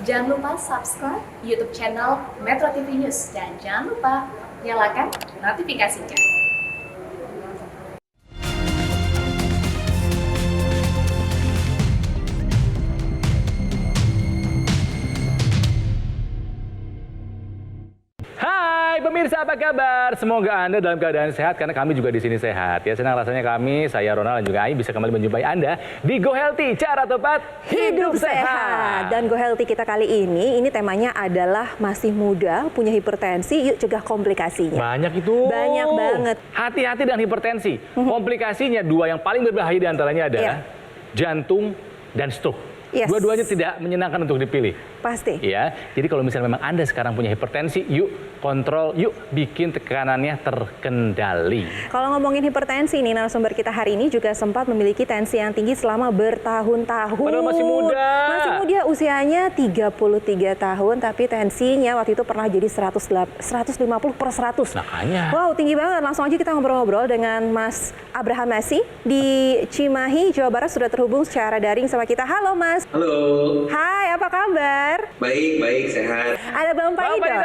Jangan lupa subscribe YouTube channel Metro TV News dan jangan lupa nyalakan notifikasinya. Hai pemirsa, apa kabar? Semoga Anda dalam keadaan sehat karena kami juga di sini sehat. Ya, senang rasanya saya Ronald dan juga Ai bisa kembali menjumpai Anda di Go Healthy, cara tepat hidup sehat. Dan Go Healthy kita kali ini temanya adalah masih muda, punya hipertensi, yuk cegah komplikasinya. Banyak itu. Banyak banget. Hati-hati dengan hipertensi. Komplikasinya dua yang paling berbahaya diantaranya adalah jantung dan stroke. Yes. Dua-duanya tidak menyenangkan untuk dipilih. Pasti. Ya, jadi kalau misalnya memang Anda sekarang punya hipertensi, yuk kontrol, yuk bikin tekanannya terkendali. Kalau ngomongin hipertensi nih, narasumber kita hari ini juga sempat memiliki tensi yang tinggi selama bertahun-tahun. Padahal masih muda. Masih muda, usianya 33 tahun, tapi tensinya waktu itu pernah jadi 150/100. Makanya. Wow, tinggi banget. Langsung aja kita ngobrol-ngobrol dengan Mas Abraham Messi di Cimahi, Jawa Barat, sudah terhubung secara daring sama kita. Halo Mas. Halo. Hai, apa kabar? Baik, sehat. Ada Bang Paidon.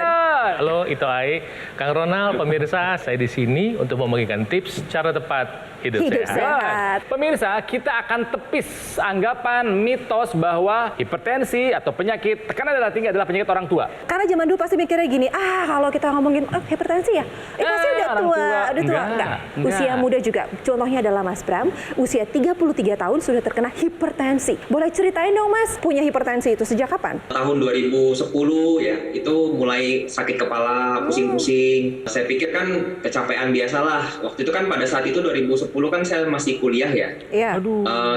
Halo, itu Ai. Kang Ronald, pemirsa, saya di sini untuk membagikan tips cara tepat hidup sehat. Pemirsa, kita akan tepis anggapan mitos bahwa hipertensi atau penyakit tekanan darah tinggi adalah penyakit orang tua. Karena zaman dulu pasti mikirnya gini, kalau kita ngomongin hipertensi ya, pasti udah orang tua. tua. Enggak. Usia muda juga. Contohnya adalah Mas Bram, usia 33 tahun sudah terkena hipertensi. Boleh ceritain dong Mas, punya hipertensi itu sejak kapan? Tahun 2010 ya, itu mulai sakit kepala, pusing-pusing. Saya pikir kan kecapean biasalah. Waktu itu kan pada saat itu 2010 kan saya masih kuliah ya. Iya.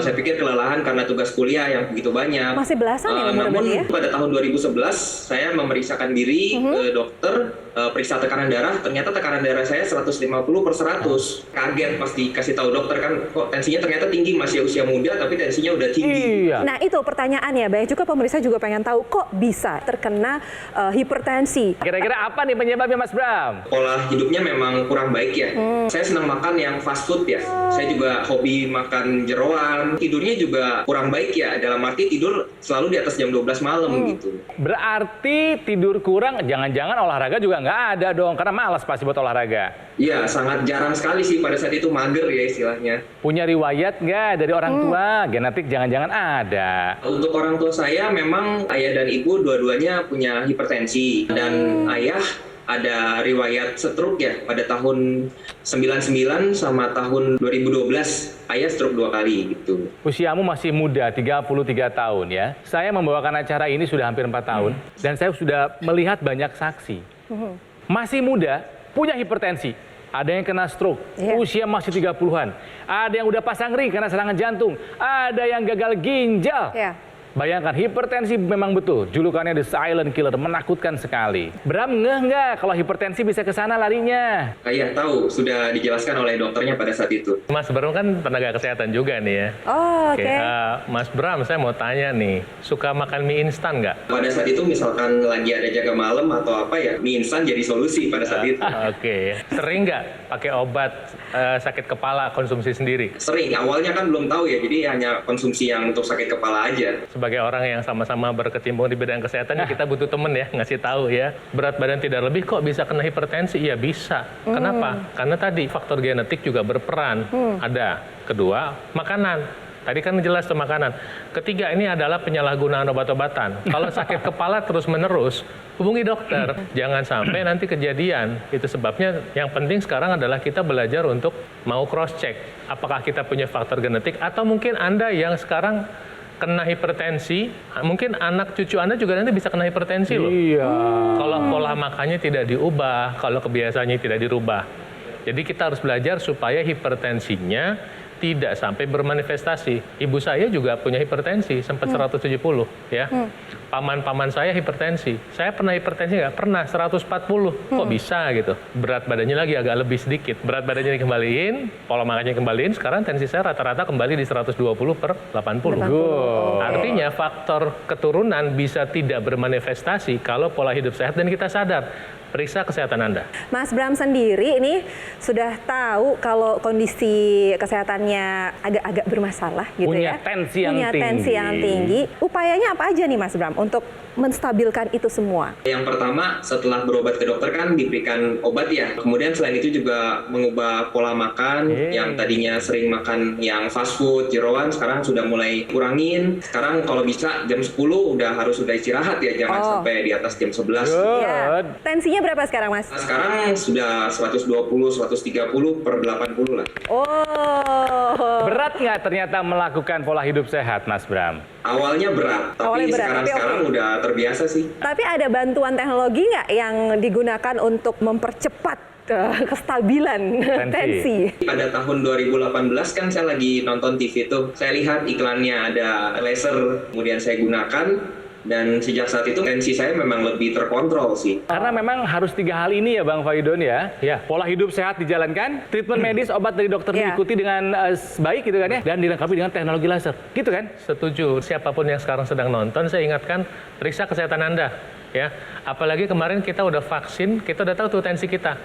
Saya pikir kelelahan karena tugas kuliah yang begitu banyak. Masih belasan ya umur namun berarti ya? pada tahun 2011 saya memeriksakan diri ke dokter, periksa tekanan darah, ternyata tekanan darah saya 150/100. Kaget pas dikasih tahu dokter kan, kok tensinya ternyata tinggi, masih usia muda tapi tensinya udah tinggi. Iya. Nah itu pertanyaannya, banyak juga pemirsa juga pengen tahu kok bisa terkena hipertensi. Kira-kira apa nih penyebabnya Mas Bram? Pola hidupnya memang kurang baik ya. Saya senang makan yang fast food ya. Saya juga hobi makan jeroan. Tidurnya juga kurang baik ya. Dalam arti tidur selalu di atas jam 12 malam gitu. Berarti tidur kurang, jangan-jangan olahraga juga nggak ada dong, karena malas pasti buat olahraga. Iya, sangat jarang sekali sih pada saat itu, mager ya istilahnya. Punya riwayat nggak dari orang tua? Genetik jangan-jangan ada. Untuk orang tua saya memang ayah dan ibu dua-duanya punya hipertensi. Dan ayah ada riwayat stroke ya pada tahun 99 sama tahun 2012. Ayah stroke 2 kali gitu. Usiamu masih muda, 33 tahun ya. Saya membawakan acara ini sudah hampir 4 tahun. Dan saya sudah melihat banyak saksi. Masih muda, punya hipertensi. Ada yang kena stroke, usia masih 30-an. Ada yang udah pasang ring karena serangan jantung. Ada yang gagal ginjal. Bayangkan, hipertensi memang betul. Julukannya The Silent Killer, menakutkan sekali. Bram, ngeh nggak kalau hipertensi bisa ke sana larinya? Ayah tahu, sudah dijelaskan oleh dokternya pada saat itu. Mas Bram kan tenaga kesehatan juga nih ya. Oke. Mas Bram, saya mau tanya nih, suka makan mie instan nggak? Pada saat itu misalkan lagi ada jaga malam atau apa ya, mie instan jadi solusi pada saat itu. Oke. Sering nggak pakai obat sakit kepala konsumsi sendiri? Sering, awalnya kan belum tahu ya, jadi hanya konsumsi yang untuk sakit kepala aja. Sebagai orang yang sama-sama berkecimpung di bidang kesehatan, kita butuh temen ya, ngasih tahu ya. Berat badan tidak lebih kok bisa kena hipertensi? Ya bisa. Kenapa? Karena tadi faktor genetik juga berperan. Ada. Kedua, makanan. Tadi kan jelas tuh makanan. Ketiga, ini adalah penyalahgunaan obat-obatan. Kalau sakit kepala terus-menerus, hubungi dokter. Jangan sampai nanti kejadian. Itu sebabnya yang penting sekarang adalah kita belajar untuk mau cross-check. Apakah kita punya faktor genetik atau mungkin Anda yang sekarang kena hipertensi, mungkin anak cucu Anda juga nanti bisa kena hipertensi loh. Iya. Kalau pola makannya tidak diubah, kalau kebiasaannya tidak dirubah. Jadi kita harus belajar supaya hipertensinya tidak sampai bermanifestasi. Ibu saya juga punya hipertensi, sempat 170 ya. Paman-paman saya hipertensi. Saya pernah hipertensi nggak? Pernah 140. Kok bisa gitu? Berat badannya lagi agak lebih sedikit. Berat badannya dikembaliin, pola makannya kembaliin, sekarang tensi saya rata-rata kembali di 120/80. Artinya faktor keturunan bisa tidak bermanifestasi kalau pola hidup sehat dan kita sadar periksa kesehatan Anda. Mas Bram sendiri ini sudah tahu kalau kondisi kesehatannya agak-agak bermasalah gitu Punya ya. tensi yang Punya tensi tinggi. yang tinggi. Upayanya apa aja nih Mas Bram untuk menstabilkan itu semua? Yang pertama, setelah berobat ke dokter kan diberikan obat ya. Kemudian selain itu juga mengubah pola makan, yang tadinya sering makan yang fast food, jeroan, sekarang sudah mulai kurangin. Sekarang kalau bisa jam 10 sudah istirahat ya, jangan sampai di atas jam 11. Ya. Tensinya berapa sekarang Mas? Nah, sekarang sudah 120, 130 per 80 lah. Oh. Berat nggak ternyata melakukan pola hidup sehat, Mas Bram? Awalnya berat, Awalnya tapi berat, sekarang tapi udah terbiasa sih. Tapi ada bantuan teknologi nggak yang digunakan untuk mempercepat kestabilan tensi? Pada tahun 2018 kan saya lagi nonton TV tuh, saya lihat iklannya ada laser, kemudian saya gunakan. Dan sejak saat itu tensi saya memang lebih terkontrol sih. Karena memang harus 3 hal ini ya Bang Faidon ya. Ya. Pola hidup sehat dijalankan, treatment medis, obat dari dokter Ya. diikuti dengan baik gitu kan ya, dan dilengkapi dengan teknologi laser. Gitu kan? Setuju. Siapapun yang sekarang sedang nonton, saya ingatkan periksa kesehatan Anda. Ya, apalagi kemarin kita udah vaksin, kita udah tahu tuh tensi kita.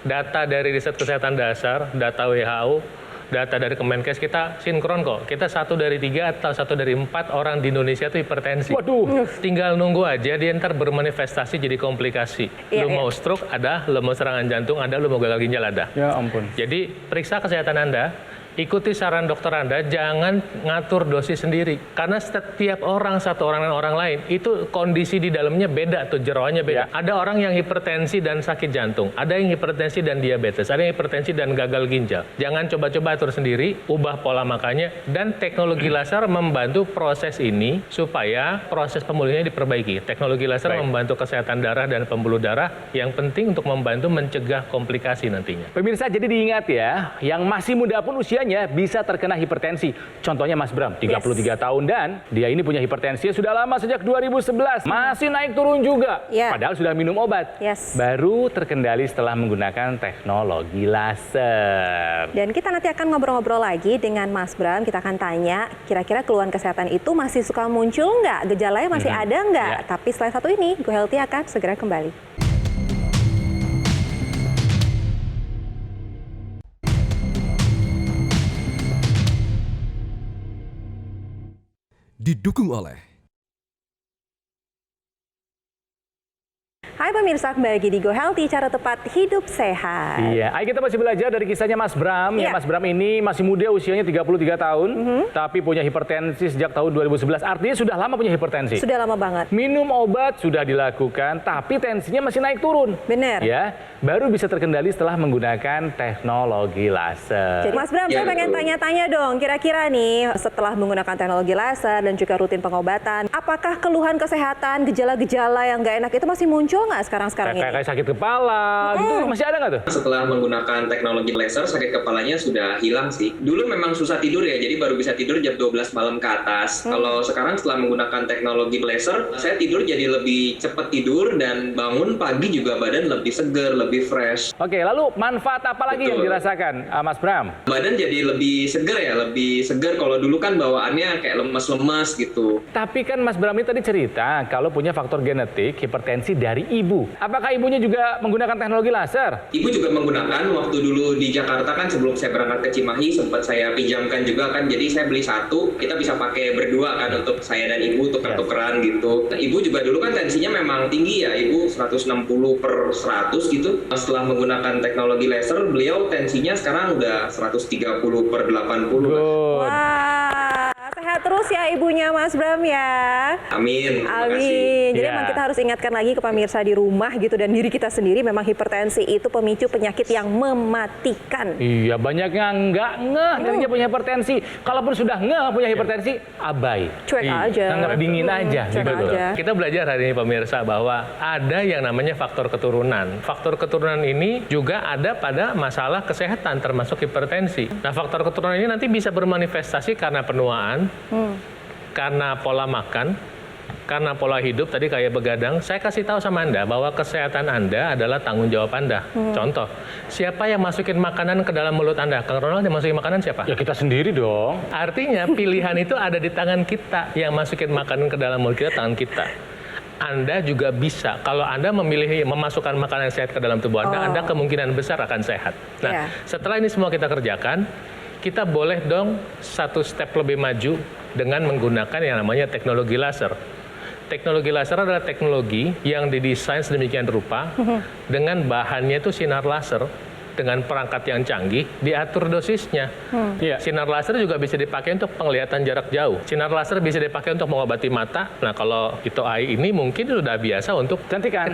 Data dari riset kesehatan dasar, data WHO, data dari Kemenkes kita sinkron kok. Kita 1 dari 3 atau 1 dari 4 orang di Indonesia itu hipertensi. Waduh. Tinggal nunggu aja dia ntar bermanifestasi jadi komplikasi. Iya, Lu mau stroke ada, lu mau serangan jantung ada, lu mau gagal ginjal ada. Ya ampun. Jadi periksa kesehatan Anda, ikuti saran dokter Anda, jangan ngatur dosis sendiri. Karena setiap orang, satu orang dan orang lain, itu kondisi di dalamnya beda tuh, jeroannya beda. Ya. Ada orang yang hipertensi dan sakit jantung, ada yang hipertensi dan diabetes, ada yang hipertensi dan gagal ginjal. Jangan coba-coba atur sendiri, ubah pola makannya, dan teknologi laser membantu proses ini supaya proses pemulihannya diperbaiki. Teknologi laser Baik. membantu kesehatan darah dan pembuluh darah yang penting untuk membantu mencegah komplikasi nantinya. Pemirsa, jadi diingat ya, yang masih muda pun usianya bisa terkena hipertensi. Contohnya Mas Bram, 33 tahun dan dia ini punya hipertensi sudah lama sejak 2011. Masih naik turun juga. Ya. Padahal sudah minum obat. Yes. Baru terkendali setelah menggunakan teknologi laser. Dan kita nanti akan ngobrol-ngobrol lagi dengan Mas Bram. Kita akan tanya, kira-kira keluhan kesehatan itu masih suka muncul nggak? Gejalanya masih ada nggak? Ya. Tapi setelah satu ini, Go Healthy akan segera kembali. Didukung oleh Hai pemirsa, kembali lagi di Go Healthy, cara tepat hidup sehat. Iya, ayo kita masih belajar dari kisahnya Mas Bram. Ya, Iya. Mas Bram ini masih muda, usianya 33 tahun, tapi punya hipertensi sejak tahun 2011. Artinya sudah lama punya hipertensi. Sudah lama banget. Minum obat sudah dilakukan, tapi tensinya masih naik turun. Bener. Ya, baru bisa terkendali setelah menggunakan teknologi laser. Jadi Mas Bram, Ya, saya pengen betul. tanya-tanya dong, kira-kira nih setelah menggunakan teknologi laser dan juga rutin pengobatan, apakah keluhan kesehatan, gejala-gejala yang nggak enak itu masih muncul nggak sekarang-sekarang ini? Kayak sakit kepala, gitu masih ada nggak tuh? Setelah menggunakan teknologi laser, sakit kepalanya sudah hilang sih. Dulu memang susah tidur ya, jadi baru bisa tidur jam 12 malam ke atas. Kalau sekarang setelah menggunakan teknologi laser, saya tidur jadi lebih cepat tidur dan bangun pagi juga badan lebih seger, lebih fresh. Oke, lalu manfaat apa lagi yang Betul. dirasakan, Mas Bram? Badan jadi lebih seger ya, lebih seger. Kalau dulu kan bawaannya kayak lemes-lemes gitu. Tapi kan Mas Bram ini tadi cerita kalau punya faktor genetik hipertensi dari ibu. Apakah ibunya juga menggunakan teknologi laser? Ibu juga menggunakan, waktu dulu di Jakarta kan sebelum saya berangkat ke Cimahi sempat saya pinjamkan juga kan, jadi saya beli satu, kita bisa pakai berdua kan untuk saya dan ibu tuker-tukeran gitu. Nah, ibu juga dulu kan tensinya memang tinggi ya, ibu 160 per 100 gitu. Setelah menggunakan teknologi laser, beliau tensinya sekarang udah 130 per 80. Good. Wah, sehat terus ya ibunya Mas Bram ya. Amin, terima kasih. Amin. Jadi Ya. memang kita harus ingatkan lagi ke pemirsa di rumah gitu dan diri kita sendiri, memang hipertensi itu pemicu penyakit yang mematikan. Iya, banyak yang nggak ngeh dirinya punya hipertensi. Kalaupun sudah ngeh punya hipertensi, abai. Cuek aja. Nganggap dingin aja. Cuek gitu. aja. Kita belajar hari ini pemirsa bahwa ada yang namanya faktor keturunan. Faktor keturunan ini juga ada pada masalah kesehatan termasuk hipertensi. Nah, faktor keturunan ini nanti bisa bermanifestasi karena penuaan, karena pola makan, karena pola hidup tadi kayak begadang. Saya kasih tahu sama Anda bahwa kesehatan Anda adalah tanggung jawab Anda. Contoh, siapa yang masukin makanan ke dalam mulut Anda? Kang Ronald yang masukin makanan siapa? Ya kita sendiri dong. Artinya pilihan itu ada di tangan kita. Yang masukin makanan ke dalam mulut kita, tangan kita. Anda juga bisa. Kalau Anda memilih memasukkan makanan sehat ke dalam tubuh Anda, Anda kemungkinan besar akan sehat. Nah, setelah ini semua kita kerjakan, kita boleh dong satu step lebih maju dengan menggunakan yang namanya teknologi laser. Teknologi laser adalah teknologi yang didesain sedemikian rupa dengan bahannya itu sinar laser. Dengan perangkat yang canggih, diatur dosisnya. Sinar laser juga bisa dipakai untuk penglihatan jarak jauh. Sinar laser bisa dipakai untuk mengobati mata. Nah, kalau itu eye ini mungkin sudah biasa untuk kecantikan.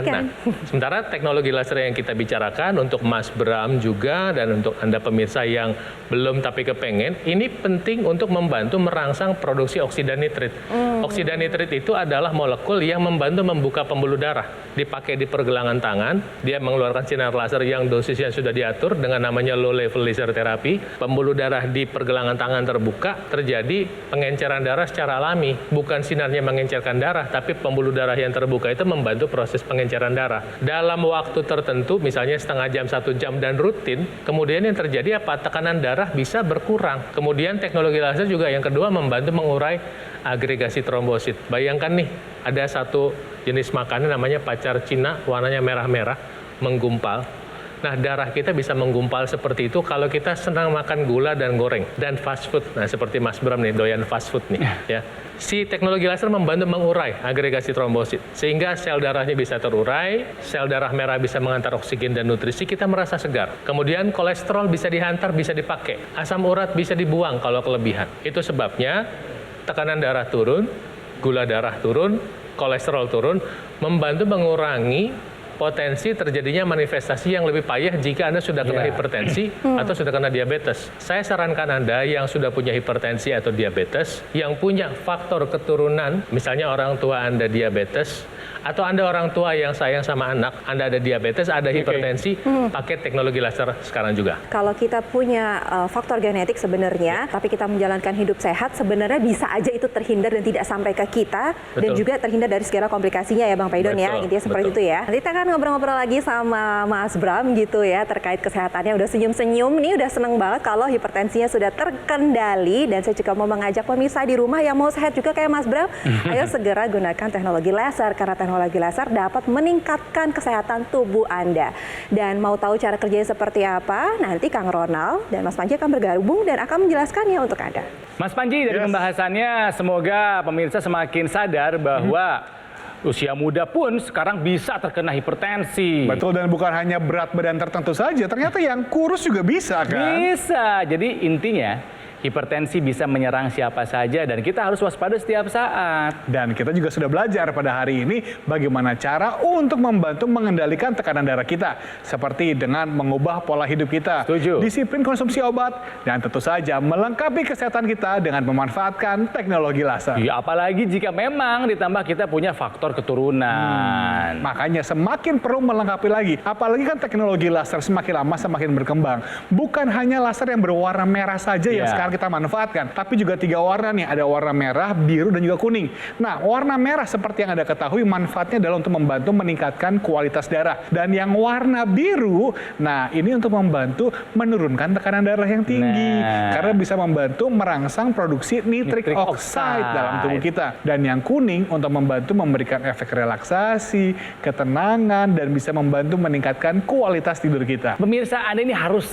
Nah, sementara teknologi laser yang kita bicarakan untuk Mas Bram juga dan untuk Anda pemirsa yang belum tapi kepengen, ini penting untuk membantu merangsang produksi oksida nitrit. Oksida nitrit itu adalah molekul yang membantu membuka pembuluh darah. Dipakai di pergelangan tangan, dia mengeluarkan sinar laser yang dosis yang sudah diatur dengan namanya low level laser therapy. Pembuluh darah di pergelangan tangan terbuka, terjadi pengenceran darah secara alami. Bukan sinarnya mengencerkan darah, tapi pembuluh darah yang terbuka itu membantu proses pengenceran darah. Dalam waktu tertentu, misalnya setengah jam, 1 jam, dan rutin, kemudian yang terjadi apa? Tekanan darah bisa berkurang. Kemudian teknologi laser juga yang kedua membantu mengurai agregasi trombosit. Bayangkan nih, ada satu jenis makanan namanya pacar Cina, warnanya merah-merah, menggumpal. Nah, darah kita bisa menggumpal seperti itu kalau kita senang makan gula dan goreng dan fast food. Nah, seperti Mas Bram nih, doyan fast food nih, ya. Si teknologi laser membantu mengurai agregasi trombosit sehingga sel darahnya bisa terurai, sel darah merah bisa mengantar oksigen dan nutrisi, kita merasa segar. Kemudian kolesterol bisa dihantar, bisa dipakai. Asam urat bisa dibuang kalau kelebihan. Itu sebabnya tekanan darah turun, gula darah turun, kolesterol turun, membantu mengurangi potensi terjadinya manifestasi yang lebih payah jika Anda sudah kena hipertensi atau sudah kena diabetes. Saya sarankan Anda yang sudah punya hipertensi atau diabetes, yang punya faktor keturunan, misalnya orang tua Anda diabetes, atau Anda orang tua yang sayang sama anak, Anda ada diabetes, ada hipertensi, pakai teknologi laser sekarang juga. Kalau kita punya faktor genetik sebenarnya, tapi kita menjalankan hidup sehat, sebenarnya bisa aja itu terhindar dan tidak sampai ke kita, dan juga terhindar dari segala komplikasinya ya Bang Paidon ya, intinya seperti itu ya. Nanti kita akan ngobrol-ngobrol lagi sama Mas Bram gitu ya, terkait kesehatannya. Udah senyum-senyum nih, udah seneng banget kalau hipertensinya sudah terkendali, dan saya juga mau mengajak pemirsa di rumah yang mau sehat juga kayak Mas Bram, ayo segera gunakan teknologi laser, karena teknologi laser dapat meningkatkan kesehatan tubuh Anda. Dan mau tahu cara kerjanya seperti apa, nanti Kang Ronald dan Mas Panji akan bergabung dan akan menjelaskannya untuk Anda. Mas Panji, dari pembahasannya semoga pemirsa semakin sadar bahwa usia muda pun sekarang bisa terkena hipertensi. Betul, dan bukan hanya berat badan tertentu saja, ternyata yang kurus juga bisa kan? Bisa, jadi intinya hipertensi bisa menyerang siapa saja dan kita harus waspada setiap saat. Dan kita juga sudah belajar pada hari ini bagaimana cara untuk membantu mengendalikan tekanan darah kita. Seperti dengan mengubah pola hidup kita, disiplin konsumsi obat, dan tentu saja melengkapi kesehatan kita dengan memanfaatkan teknologi laser. Ya, apalagi jika memang ditambah kita punya faktor keturunan. Makanya semakin perlu melengkapi lagi. Apalagi kan teknologi laser semakin lama semakin berkembang. Bukan hanya laser yang berwarna merah saja yang sekarang kita manfaatkan, tapi juga 3 warna nih, ada warna merah, biru, dan juga kuning. Nah, warna merah seperti yang Anda ketahui manfaatnya adalah untuk membantu meningkatkan kualitas darah. Dan yang warna biru, nah ini untuk membantu menurunkan tekanan darah yang tinggi, karena bisa membantu merangsang produksi nitric oxide dalam tubuh kita. Dan yang kuning untuk membantu memberikan efek relaksasi, ketenangan, dan bisa membantu meningkatkan kualitas tidur kita. Pemirsa, Anda ini harus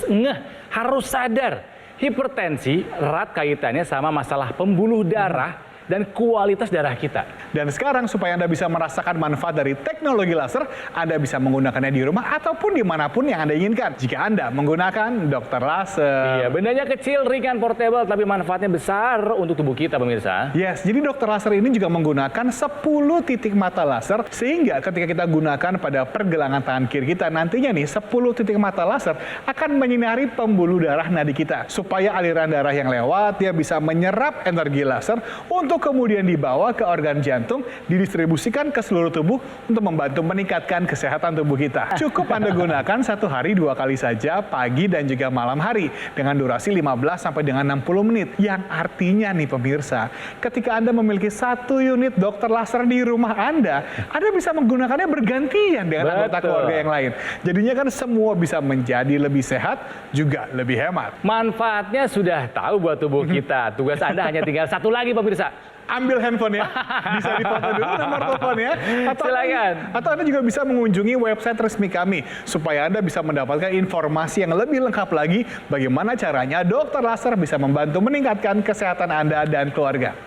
harus sadar. Hipertensi erat kaitannya sama masalah pembuluh darah dan kualitas darah kita. Dan sekarang supaya Anda bisa merasakan manfaat dari teknologi laser, Anda bisa menggunakannya di rumah ataupun dimanapun yang Anda inginkan. Jika Anda menggunakan dokter laser. Iya, bendanya kecil, ringan, portable, tapi manfaatnya besar untuk tubuh kita, pemirsa. Yes, jadi dokter laser ini juga menggunakan 10 titik mata laser, sehingga ketika kita gunakan pada pergelangan tangan kiri kita, nantinya nih 10 titik mata laser akan menyinari pembuluh darah nadi kita. Supaya aliran darah yang lewat, dia bisa menyerap energi laser untuk kemudian dibawa ke organ jantung, didistribusikan ke seluruh tubuh untuk membantu meningkatkan kesehatan tubuh kita. Cukup Anda gunakan 1 hari 2 kali saja, pagi dan juga malam hari, dengan durasi 15 sampai dengan 60 menit. Yang artinya nih pemirsa, ketika Anda memiliki 1 unit dokter laser di rumah Anda bisa menggunakannya bergantian dengan anggota keluarga yang lain. Jadinya kan semua bisa menjadi lebih sehat, juga lebih hemat. Manfaatnya sudah tahu buat tubuh kita. Tugas Anda hanya tinggal 1 lagi, pemirsa. ambil handphone ya, bisa dipoto dulu nomor teleponnya, Silakan. atau Anda juga bisa mengunjungi website resmi kami supaya Anda bisa mendapatkan informasi yang lebih lengkap lagi bagaimana caranya dokter laser bisa membantu meningkatkan kesehatan Anda dan keluarga.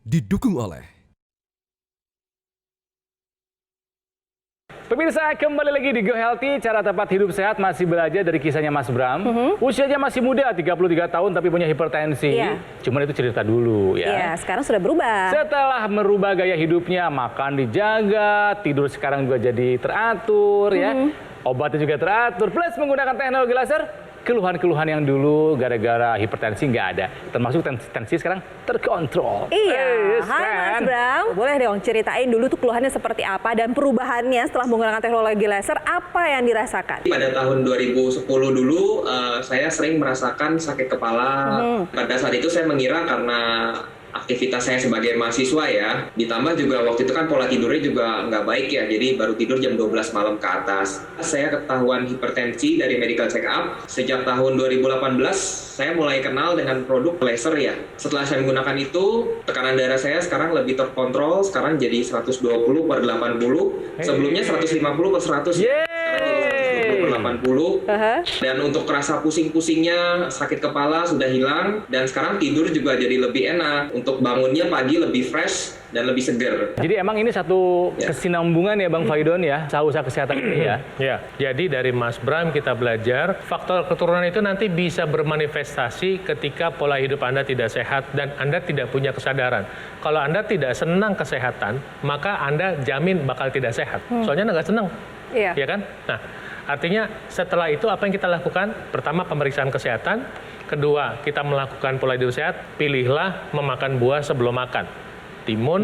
Didukung oleh Pemirsa, kembali lagi di Go Healthy, cara tepat hidup sehat masih belajar dari kisahnya Mas Bram. Usianya masih muda, 33 tahun tapi punya hipertensi. Iya. Cuman itu cerita dulu ya. Iya, sekarang sudah berubah. Setelah merubah gaya hidupnya, makan dijaga, tidur sekarang juga jadi teratur ya. Obatnya juga teratur, plus menggunakan teknologi laser. Keluhan-keluhan yang dulu gara-gara hipertensi nggak ada. Termasuk tensi sekarang terkontrol. Iya, hai kan? Mas Bram. Boleh dong ceritain dulu tuh keluhannya seperti apa dan perubahannya setelah menggunakan teknologi laser, apa yang dirasakan? Pada tahun 2010 dulu, saya sering merasakan sakit kepala. Pada saat itu saya mengira karena aktivitas saya sebagai mahasiswa ya, ditambah juga waktu itu kan pola tidurnya juga nggak baik ya, jadi baru tidur jam 12 malam ke atas. Saya ketahuan hipertensi dari medical check up. Sejak tahun 2018, saya mulai kenal dengan produk laser ya. Setelah saya menggunakan itu, tekanan darah saya sekarang lebih terkontrol, sekarang jadi 120/80, sebelumnya 150/100. Yeay! Sekarang jadi 120/80. Dan untuk rasa pusing-pusingnya, sakit kepala sudah hilang, dan sekarang tidur juga jadi lebih enak. Untuk bangunnya pagi lebih fresh dan lebih segar. Jadi emang ini satu kesinambungan ya Bang Faidon ya, usaha kesehatan ini ya. Ya, jadi dari Mas Bram kita belajar faktor keturunan itu nanti bisa bermanifestasi ketika pola hidup Anda tidak sehat dan Anda tidak punya kesadaran. Kalau Anda tidak senang kesehatan, maka Anda jamin bakal tidak sehat. Soalnya Anda nggak senang, Iya. ya kan? Nah, artinya setelah itu apa yang kita lakukan? Pertama, pemeriksaan kesehatan. Kedua, kita melakukan pola hidup sehat. Pilihlah memakan buah sebelum makan. Timun,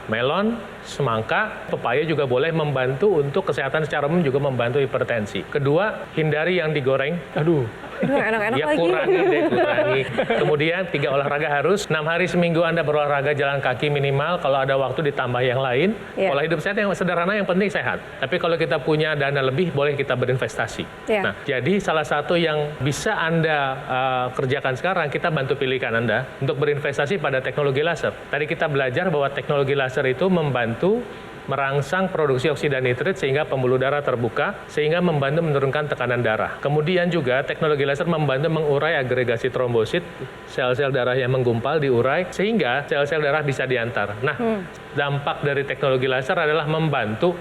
melon, semangka, pepaya juga boleh membantu untuk kesehatan secara umum, juga membantu hipertensi. Kedua, hindari yang digoreng. Aduh, enak-enak Ya lagi. kurangi. Kemudian 3 olahraga harus. 6 hari seminggu Anda berolahraga jalan kaki minimal. Kalau ada waktu ditambah yang lain. Iya. Pola hidup sehat yang sederhana, yang penting sehat. Tapi kalau kita punya dana lebih, boleh kita berinvestasi. Iya. Nah, jadi salah satu yang bisa Anda kerjakan sekarang, kita bantu pilihkan Anda untuk berinvestasi pada teknologi laser. Tadi kita belajar bahwa teknologi laser itu membantu merangsang produksi oksida nitrit sehingga pembuluh darah terbuka, sehingga membantu menurunkan tekanan darah. Kemudian juga teknologi laser membantu mengurai agregasi trombosit, sel-sel darah yang menggumpal diurai, sehingga sel-sel darah bisa diantar. Nah, dampak dari teknologi laser adalah membantu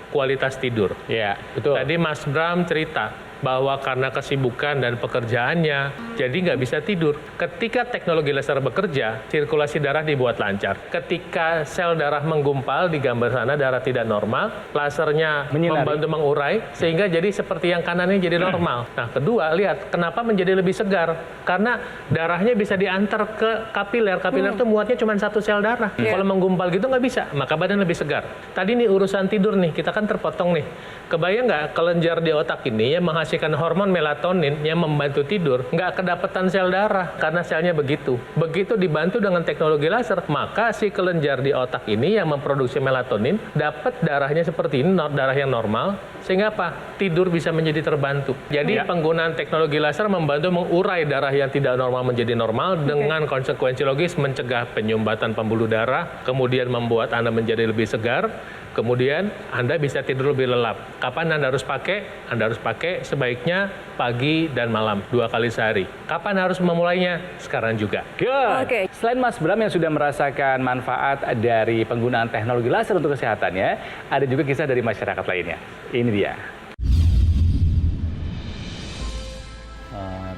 kualitas tidur. Iya, betul. Tadi Mas Bram cerita bahwa karena kesibukan dan pekerjaannya, jadi nggak bisa tidur. Ketika teknologi laser bekerja, sirkulasi darah dibuat lancar. Ketika sel darah menggumpal, di gambar sana darah tidak normal, lasernya Menyinari. membantu mengurai, sehingga jadi seperti yang kanan ini jadi normal. Nah, kedua, lihat, kenapa menjadi lebih segar? Karena darahnya bisa diantar ke kapiler. Kapiler itu muatnya cuma 1 sel darah. Kalau menggumpal gitu nggak bisa, maka badan lebih segar. Tadi nih urusan tidur nih, kita kan terpotong nih. Kebayang nggak kelenjar di otak ini yang menghasilkan hormon melatonin yang membantu tidur, nggak kedapatan sel darah karena selnya begitu. Begitu dibantu dengan teknologi laser, maka si kelenjar di otak ini yang memproduksi melatonin dapat darahnya seperti ini, darah yang normal, sehingga apa? Tidur bisa menjadi terbantu. Jadi penggunaan teknologi laser membantu mengurai darah yang tidak normal menjadi normal dengan konsekuensi logis mencegah penyumbatan pembuluh darah, kemudian membuat Anda menjadi lebih segar, kemudian Anda bisa tidur lebih lelap. Kapan Anda harus pakai? Anda harus pakai sebaiknya pagi dan malam, 2 kali sehari. Kapan harus memulainya? Sekarang juga. Good. Oke. Selain Mas Bram yang sudah merasakan manfaat dari penggunaan teknologi laser untuk kesehatannya, ada juga kisah dari masyarakat lainnya. Ini dia.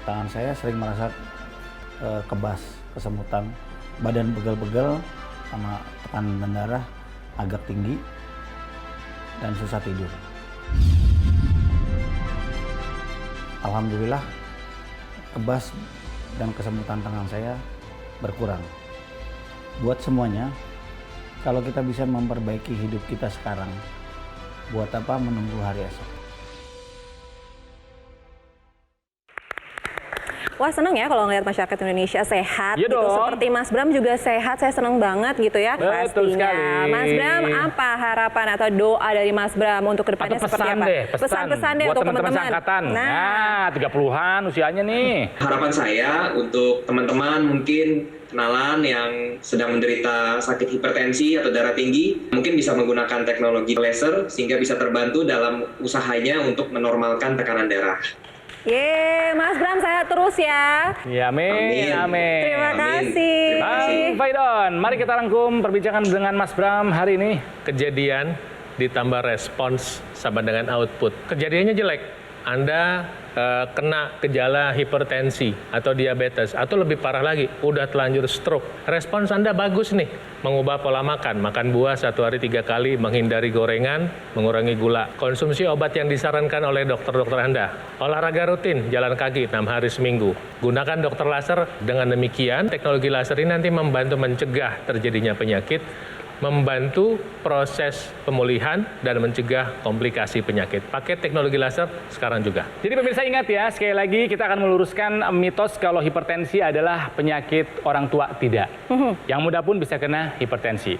Tangan saya sering merasa kebas, kesemutan, badan pegel-pegel, sama tekanan darah agak tinggi, dan susah tidur. Alhamdulillah, kebas dan kesemutan tangan saya berkurang. Buat semuanya, kalau kita bisa memperbaiki hidup kita sekarang, buat apa menunggu hari esok? Wah, senang ya kalau ngelihat masyarakat Indonesia sehat Iya gitu. dong. Seperti Mas Bram juga sehat, saya senang banget gitu ya. Betul pastinya. sekali. Mas Bram, apa harapan atau doa dari Mas Bram untuk kedepannya Atau seperti pesan apa? deh, Pesan-pesan deh buat untuk teman-teman teman-teman. seangkatan. Nah, Nah, 30-an usianya nih. Harapan saya untuk teman-teman mungkin kenalan yang sedang menderita sakit hipertensi atau darah tinggi, mungkin bisa menggunakan teknologi laser sehingga bisa terbantu dalam usahanya untuk menormalkan tekanan darah. Mas Bram sehat terus ya. Ya, amin, amin. Terima Amin. kasih. Terima kasih. Bang Faidon, mari kita rangkum perbincangan dengan Mas Bram hari ini. Kejadian ditambah respons sama dengan output. Kejadiannya jelek. Anda kena gejala hipertensi atau diabetes, atau lebih parah lagi, udah telanjur stroke. Respons Anda bagus nih, mengubah pola makan buah 1 hari 3 kali, menghindari gorengan, mengurangi gula. Konsumsi obat yang disarankan oleh dokter-dokter Anda. Olahraga rutin, jalan kaki 6 hari seminggu. Gunakan dokter laser, dengan demikian teknologi laser ini nanti membantu mencegah terjadinya penyakit, membantu proses pemulihan dan mencegah komplikasi penyakit. Pakai teknologi laser sekarang juga. Jadi pemirsa ingat ya, sekali lagi kita akan meluruskan mitos kalau hipertensi adalah penyakit orang tua. Tidak. Yang muda pun bisa kena hipertensi.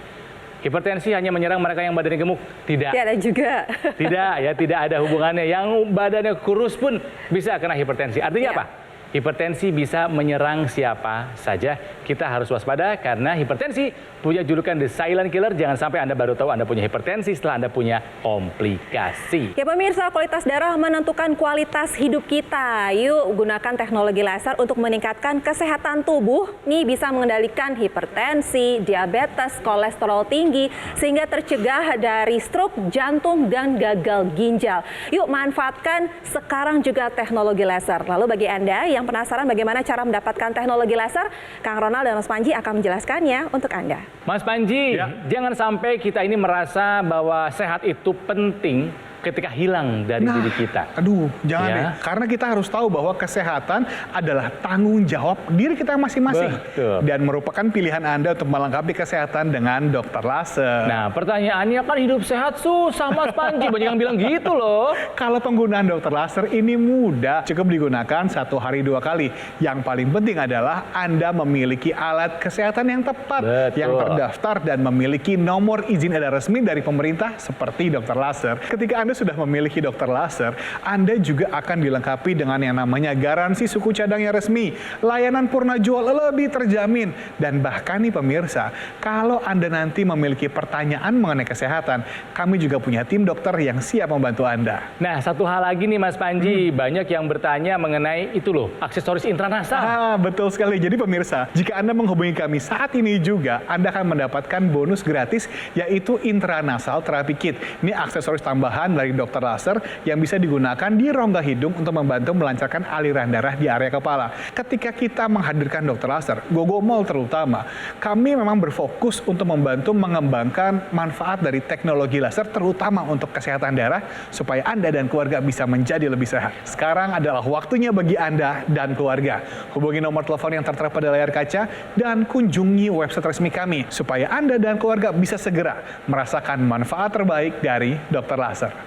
Hipertensi hanya menyerang mereka yang badannya gemuk. Tidak. Ada juga. Tidak ya, tidak ada hubungannya. Yang badannya kurus pun bisa kena hipertensi. Artinya Ya. apa? Hipertensi bisa menyerang siapa saja. Kita harus waspada karena hipertensi punya julukan the silent killer. Jangan sampai Anda baru tahu Anda punya hipertensi setelah Anda punya komplikasi. Ya pemirsa, kualitas darah menentukan kualitas hidup kita. Yuk gunakan teknologi laser untuk meningkatkan kesehatan tubuh. Nih bisa mengendalikan hipertensi, diabetes, kolesterol tinggi, sehingga tercegah dari stroke, jantung, dan gagal ginjal. Yuk manfaatkan sekarang juga teknologi laser. Lalu bagi Anda yang penasaran bagaimana cara mendapatkan teknologi laser, Kang Ronald dan Mas Panji akan menjelaskannya untuk Anda. Mas Panji, jangan sampai kita ini merasa bahwa sehat itu penting ketika hilang dari diri kita. Aduh, jangan Ya. deh. Karena kita harus tahu bahwa kesehatan adalah tanggung jawab diri kita masing-masing. Betul. Dan merupakan pilihan Anda untuk melengkapi kesehatan dengan dokter laser. Nah, pertanyaannya kan hidup sehat susah, Mas Panji. Banyak yang bilang gitu loh. Kalau penggunaan dokter laser ini mudah, cukup digunakan 1 hari 2 kali. Yang paling penting adalah Anda memiliki alat kesehatan yang tepat, Betul. yang terdaftar dan memiliki nomor izin edar resmi dari pemerintah seperti dokter laser. Ketika Anda sudah memiliki dokter laser, Anda juga akan dilengkapi dengan yang namanya garansi suku cadang yang resmi, layanan purna jual lebih terjamin, dan bahkan nih pemirsa, kalau Anda nanti memiliki pertanyaan mengenai kesehatan, kami juga punya tim dokter yang siap membantu Anda. Nah, satu hal lagi nih Mas Panji, banyak yang bertanya mengenai itu loh, aksesoris intranasal. Betul sekali. Jadi pemirsa, jika Anda menghubungi kami saat ini juga, Anda akan mendapatkan bonus gratis, yaitu intranasal therapy kit. Ini aksesoris tambahan dari dokter laser yang bisa digunakan di rongga hidung untuk membantu melancarkan aliran darah di area kepala. Ketika kita menghadirkan dokter laser, Gogo Mall terutama, kami memang berfokus untuk membantu mengembangkan manfaat dari teknologi laser, terutama untuk kesehatan darah, supaya Anda dan keluarga bisa menjadi lebih sehat. Sekarang adalah waktunya bagi Anda dan keluarga. Hubungi nomor telepon yang tertera pada layar kaca dan kunjungi website resmi kami, supaya Anda dan keluarga bisa segera merasakan manfaat terbaik dari dokter laser.